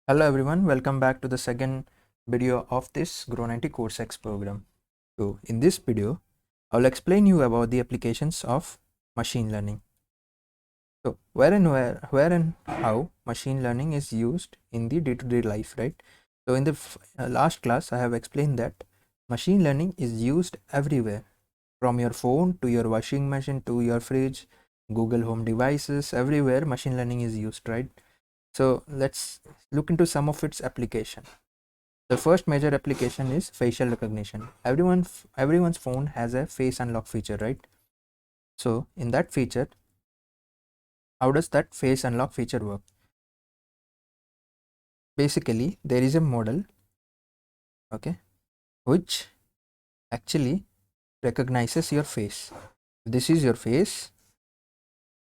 Hello everyone, welcome back to the second video of this Grow90 courseX program. So in this video, I'll explain you about the applications of machine learning. So where and how machine learning is used in the day-to-day life, right? So in the last class, I have explained that machine learning is used everywhere, from your phone to your washing machine to your fridge, Google Home devices, everywhere machine learning is used, right? So let's look into some of its application. The first major application is facial recognition. Everyone's phone has a face unlock feature, right? So in that feature, how does that face unlock feature work? Basically, there is a model, okay, which actually recognizes your face. This is your face,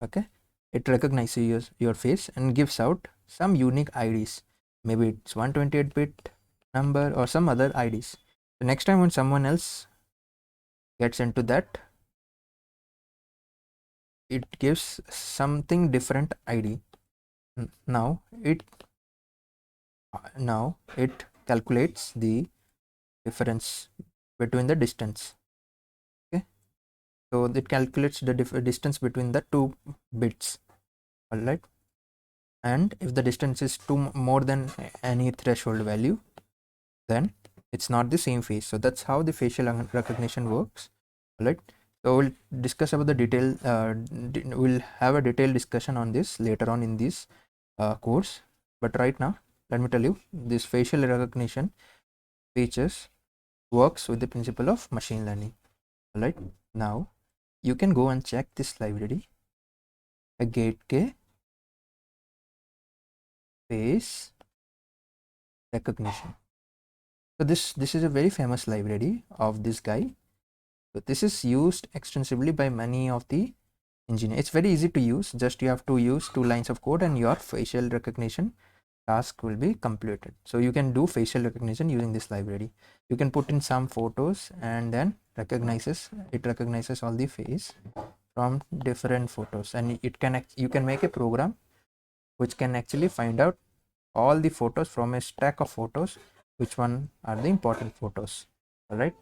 okay. It recognizes your face and gives out some unique IDs. Maybe it's 128-bit number or some other IDs. The next time when someone else gets into that, it gives something different ID. Now it calculates the difference between the distance. Okay, so it calculates the distance between the two bits. All right, and if the distance is more than any threshold value, then it's not the same face. So that's how the facial recognition works. All right, so we'll discuss about the detail. We'll have a detailed discussion on this later on in this course, but right now let me tell you, this facial recognition features works with the principle of machine learning. All right, now you can go and check this library, a gateway face recognition. So this is a very famous library of this guy. So this is used extensively by many of the engineers. It's very easy to use. Just you have to use 2 lines of code and your facial recognition task will be completed. So you can do facial recognition using this library. You can put in some photos and then it recognizes all the face from different photos, and you can make a program which can actually find out all the photos from a stack of photos, which one are the important photos. All right,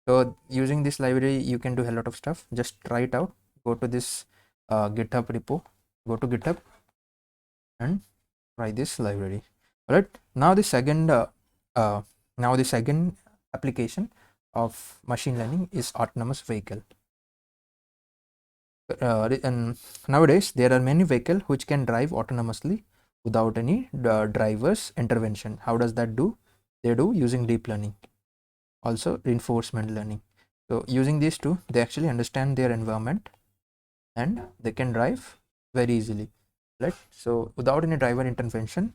so using this library you can do a lot of stuff. Just try it out. Go to this GitHub repo, go to GitHub and try this library. All right, now the second application of machine learning is autonomous vehicle. And nowadays there are many vehicles which can drive autonomously without any driver's intervention. How does that do? They do using deep learning, also reinforcement learning. So using these two, they actually understand their environment and they can drive very easily, right? So without any driver intervention,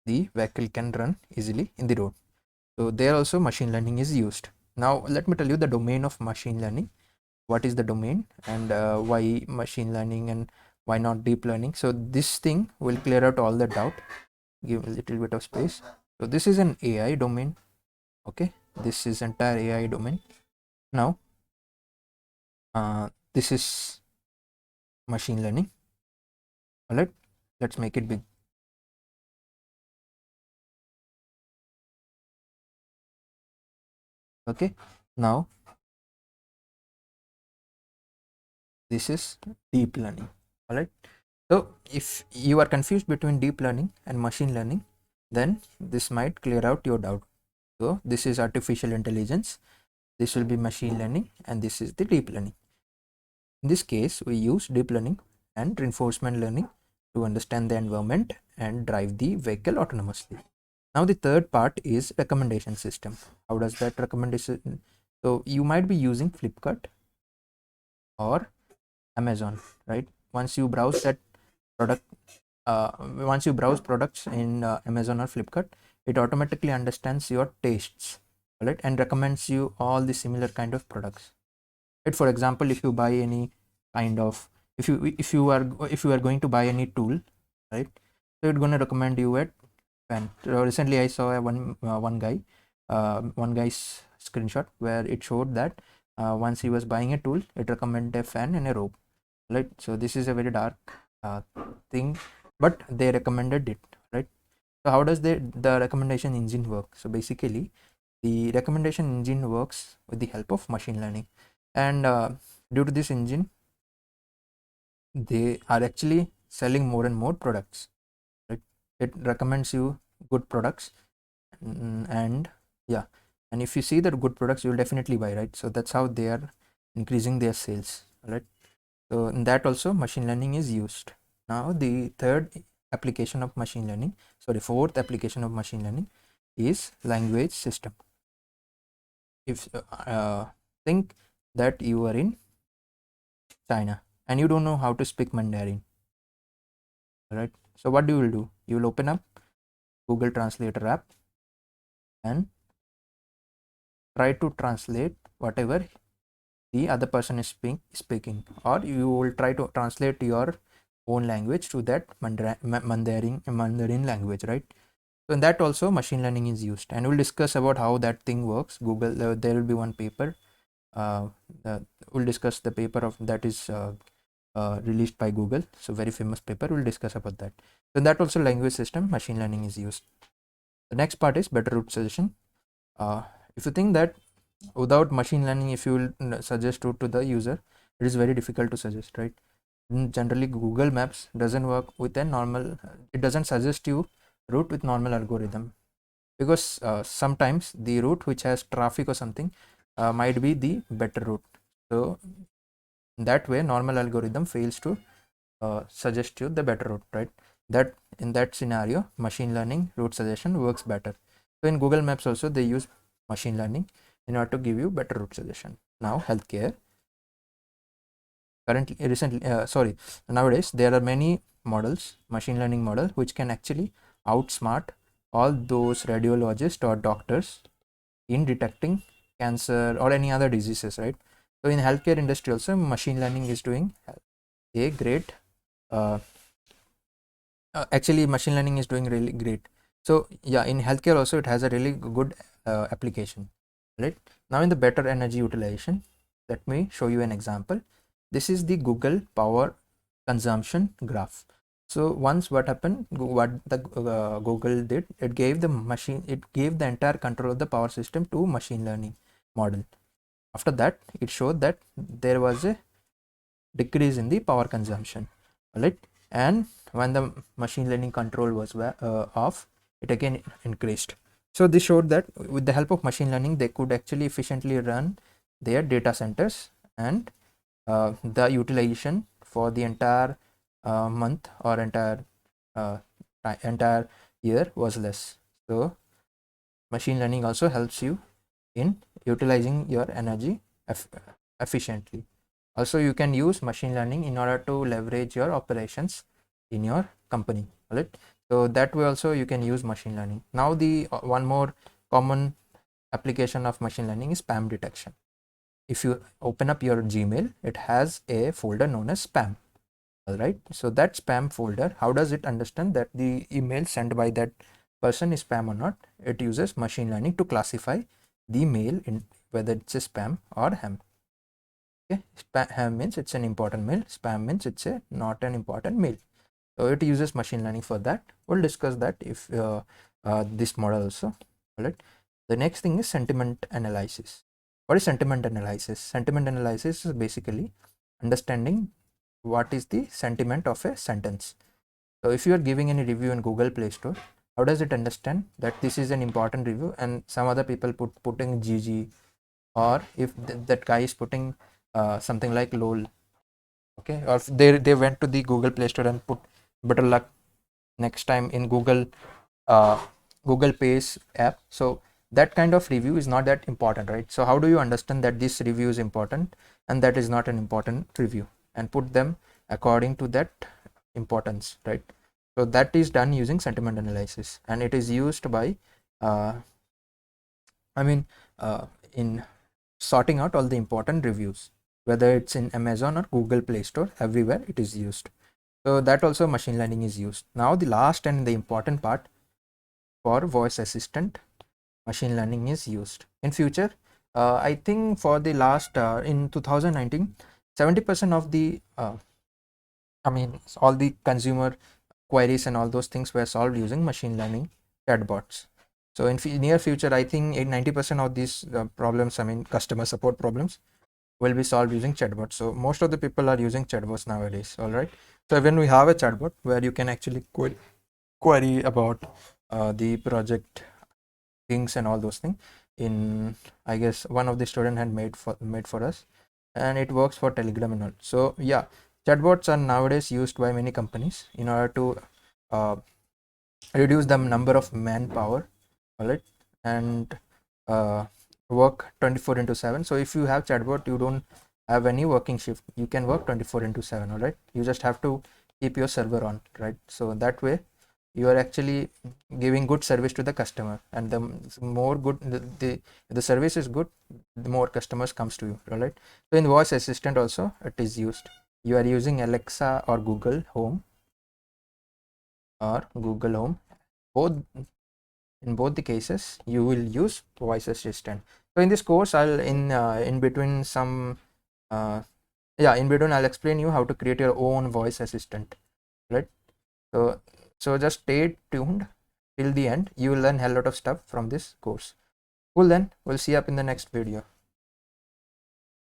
the vehicle can run easily in the road. So there also machine learning is used. Now let me tell you the domain of machine learning. What is the domain, and why machine learning and why not deep learning? So this thing will clear out all the doubt. Give a little bit of space. So this is an AI domain. Okay, this is entire AI domain. Now this is machine learning. All right, let's make it big. Okay, now this is deep learning. All right, so if you are confused between deep learning and machine learning, then this might clear out your doubt. So this is artificial intelligence, this will be machine learning, and this is the deep learning. In this case, we use deep learning and reinforcement learning to understand the environment and drive the vehicle autonomously. Now the third part is recommendation system. How does that recommendation? So you might be using Flipkart or Amazon, right? Once you browse that product, once you browse products in Amazon or Flipkart, it automatically understands your tastes, right, and recommends you all the similar kind of products. Right? For example, if you buy any kind of, if you are going to buy any tool, right, so it's going to recommend you a pen. So recently I saw one guy's screenshot where it showed that once he was buying a tool, it recommended a fan and a rope, right? So this is a very dark thing, but they recommended it, right? So how does the recommendation engine work? So basically the recommendation engine works with the help of machine learning, and due to this engine they are actually selling more and more products, right? It recommends you good products, and yeah, and if you see that good products you will definitely buy, right? So that's how they are increasing their sales, right? So in that also machine learning is used. Now the fourth application of machine learning is language system. If think that you are in China and you don't know how to speak Mandarin, right? So what you will do? You will open up Google Translator app and try to translate whatever the other person is speaking, or you will try to translate your own language to that Mandarin language, right? So in that also machine learning is used, and we'll discuss about how that thing works. Google, there will be one paper. Uh, we'll discuss the paper of that is released by Google, so very famous paper. We'll discuss about that. So in that also language system machine learning is used. The next part is better route suggestion. If you think that without machine learning, if you will suggest route to the user, it is very difficult to suggest, right? Generally Google Maps doesn't work with a normal, it doesn't suggest you route with normal algorithm, because sometimes the route which has traffic or something might be the better route. So that way normal algorithm fails to suggest you the better route, right? That in that scenario machine learning route suggestion works better. So in Google Maps also they use machine learning in order to give you better route suggestion. Now healthcare, nowadays there are many models, machine learning model, which can actually outsmart all those radiologists or doctors in detecting cancer or any other diseases, right? So in healthcare industry also machine learning is doing a great uh, actually machine learning is doing really great. So yeah, in healthcare also it has a really good application, right? Now in the better energy utilization, let me show you an example. This is the Google power consumption graph. So once what happened, what the Google did, it gave the entire control of the power system to machine learning model. After that it showed that there was a decrease in the power consumption, right? And when the machine learning control was off, it again increased. So this showed that with the help of machine learning they could actually efficiently run their data centers, and the utilization for the entire month or uh, entire year was less. So machine learning also helps you in utilizing your energy efficiently. Also you can use machine learning in order to leverage your operations in your company, right? So that way also you can use machine learning. Now the one more common application of machine learning is spam detection. If you open up your Gmail, it has a folder known as spam. All right, so that spam folder, how does it understand that the email sent by that person is spam or not? It uses machine learning to classify the mail in whether it's a spam or ham. Okay, ham means it's an important mail, spam means it's a not an important mail. So it uses machine learning for that. We'll discuss that if this model also. All right, the next thing is sentiment analysis. What is sentiment analysis? Sentiment analysis is basically understanding what is the sentiment of a sentence. So if you are giving any review in Google Play Store, how does it understand that this is an important review and some other people putting GG, or if that guy is putting something like lol, okay, or if they went to the Google Play Store and put better luck next time in uh, Google Pays app. So that kind of review is not that important, right? So how do you understand that this review is important and that is not an important review, and put them according to that importance, right? So that is done using sentiment analysis, and it is used by uh, I mean in sorting out all the important reviews, whether it's in Amazon or Google Play Store, everywhere it is used. So that also machine learning is used. Now the last and the important part, for voice assistant machine learning is used in future. I think for the last in 2019, 70% of the all the consumer queries and all those things were solved using machine learning chatbots. So in near future, I think 90% of these problems, I mean customer support problems, will be solved using chatbots. So most of the people are using chatbots nowadays. All right. So when we have a chatbot where you can actually query about the project things and all those things, in I guess one of the student had made for us, and it works for Telegram and all. So yeah, chatbots are nowadays used by many companies in order to uh, reduce the number of manpower, all right, and work 24/7. So if you have chatbot, you don't have any working shift, you can work 24/7. All right, you just have to keep your server on, right? So that way you are actually giving good service to the customer, and the more good the service is good, the more customers comes to you. All right. So in voice assistant also it is used. You are using Alexa or Google Home. Both In both the cases you will use voice assistant. So in this course I'll in between some uh, yeah, in between I'll explain you how to create your own voice assistant, right? So just stay tuned till the end. You will learn a lot of stuff from this course. Cool, then we'll see you up in the next video.